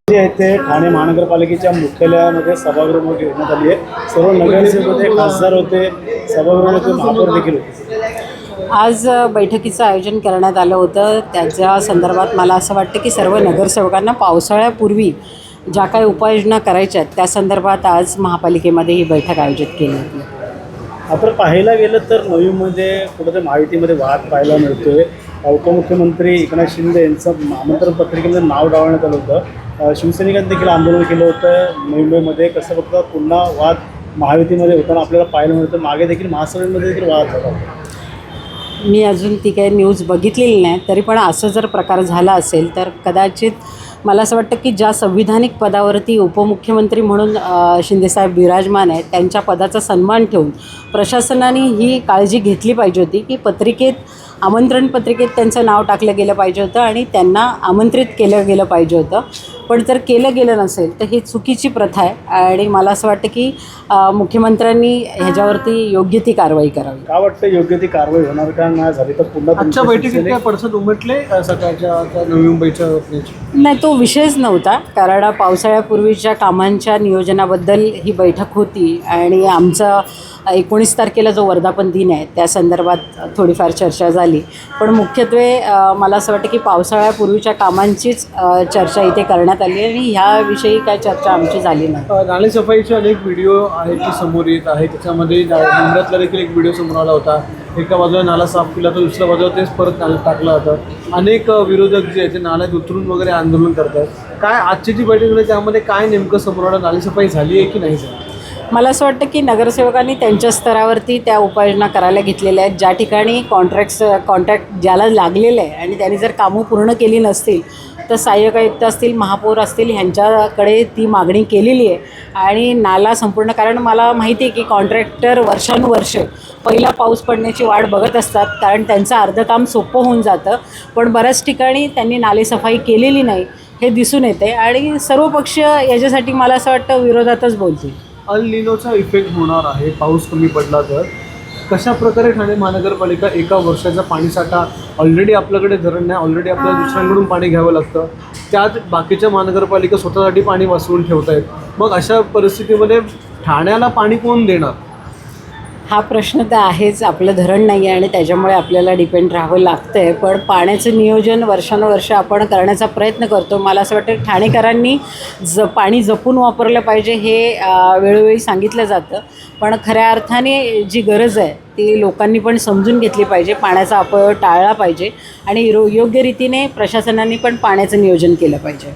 जे आहे ते ठाणे महानगरपालिकेच्या मुख्यालयामध्ये सभागृहामध्ये घेण्यात आली आहे। सर्व नगरसेवक होते, खासदार होते, सभागृहामध्ये महापौर देखील होते। आज बैठकीचं आयोजन करण्यात आलं होतं। त्याच्या संदर्भात मला असं वाटतं की सर्व नगरसेवकांना पावसाळ्यापूर्वी ज्या काही उपाययोजना करायच्या आहेत त्या संदर्भात आज महापालिकेमध्ये ही बैठक आयोजित केली होती। आपण पाहायला गेलं तर नवीमध्ये कुठंतरी महायुतीमध्ये वाद पाहायला मिळतोय। उपमुख्यमंत्री एकनाथ शिंदे यांचं आमंत्रण पत्रिकेमध्ये नाव डावण्यात आलं होतं। शिवसैनिकांनी देखील आंदोलन केलं होतं मुंबईमध्ये। कसं फक्त पुन्हा वाद महायुतीमध्ये होताना आपल्याला पाहायला मिळतं। मागे देखील महासभेमध्ये देखील वाद झाला होता। मी अजून ती काही न्यूज बघितलेली नाही, तरी पण असं जर प्रकार झाला असेल तर कदाचित मला असं वाटतं की ज्या संविधानिक पदावरती उपमुख्यमंत्री म्हणून शिंदेसाहेब विराजमान आहेत त्यांच्या पदाचा सन्मान ठेवून प्रशासनाने ही काळजी घेतली पाहिजे होती की आमंत्रण पत्रिकेत त्यांचं नाव टाकलं गेलं पाहिजे होतं आणि त्यांना आमंत्रित केलं गेलं पाहिजे होतं। पण जर केलं गेलं नसेल तर ही चुकीची प्रथा आहे आणि मला असं वाटतं की मुख्यमंत्र्यांनी ह्याच्यावरती योग्य ती कारवाई करावी। का वाटतं योग्य ती कारवाई होणार का नाही झाली तर पुन्हा आजच्या बैठकीत काय पडसाद उमटले सकाळच्या नवी मुंबईच्या नाही, तो विषयच नव्हता, कारण पावसाळ्यापूर्वीच्या कामांच्या नियोजनाबद्दल ही बैठक होती आणि आमचा 19 तारखेला जो वर्धापन दिन आहे त्या संदर्भात थोडीफार चर्चा झाली। पण मुख्यत्वे मला असं वाटतं की पावसाळ्यापूर्वीच्या कामांचीच चर्चा इथे करण्यात आली आणि ह्याविषयी काय चर्चा आमची झाली नाही। नालेसफाईचे अनेक व्हिडिओ आहेत की समोर येत आहे। त्याच्यामध्ये मुंबईतला देखील एक व्हिडिओ समोर आला होता। एका बाजूला नाला साफ केला तर दुसऱ्या बाजूला तेच परत नाला टाकला होता। अनेक विरोधक जे आहेत ते नाल्यात उतरून वगैरे आंदोलन करतात। काय आजची जी बैठक आहे त्यामध्ये काय नेमकं समोर आलं? नालेसफाई झाली आहे की नाही झाली? मला असं वाटतं की नगरसेवकांनी त्यांच्या स्तरावरती त्या उपाययोजना करायला घेतलेल्या आहेत। ज्या ठिकाणी कॉन्ट्रॅक्ट ज्याला लागलेलं आहे आणि त्यांनी जर कामं पूर्ण केली नसतील तर सहाय्यक आयुक्त असतील, महापौर असतील ह्यांच्याकडे ती मागणी केलेली आहे आणि नाला संपूर्ण, कारण मला माहिती आहे की कॉन्ट्रॅक्टर वर्षानुवर्ष पहिला पाऊस पडण्याची वाट बघत असतात, कारण त्यांचं अर्धं काम सोपं होऊन जातं। पण बऱ्याच ठिकाणी त्यांनी नालेसफाई केलेली नाही हे दिसून येते आणि सर्व पक्ष याच्यासाठी मला असं वाटतं विरोधातच बोलतील। अल निनोचा इफेक्ट होणार आहे पाऊस कमी पडला तर। कशा प्रकारे ठाणे महानगरपालिका एका वर्षाचा पाणीसाठा ऑलरेडी आपल्याकडे धरण नाही, ऑलरेडी आपल्याला दुसऱ्यांकडून पाणी घ्यावं लागतं, त्यात बाकीच्या महानगरपालिका स्वतःसाठी पाणी वाचवून ठेवत आहेत। मग अशा परिस्थितीमध्ये ठाण्याला पाणी कोण देणार? हा प्रश्न तर आहेच। आपलं धरण नाही आहे आणि त्याच्यामुळे आपल्याला डिपेंड राहावं लागतं आहे। पण पाण्याचं नियोजन वर्षानुवर्ष आपण करण्याचा प्रयत्न करतो। मला असं वाटतं ठाणेकरांनी पाणी जपून वापरलं पाहिजे हे वेळोवेळी सांगितलं जातं, पण खऱ्या अर्थाने जी गरज आहे ती लोकांनी पण समजून घेतली पाहिजे। पाण्याचा अपव्यय टाळला पाहिजे आणि योग्य रीतीने प्रशासनाने पण पाण्याचं नियोजन केलं पाहिजे।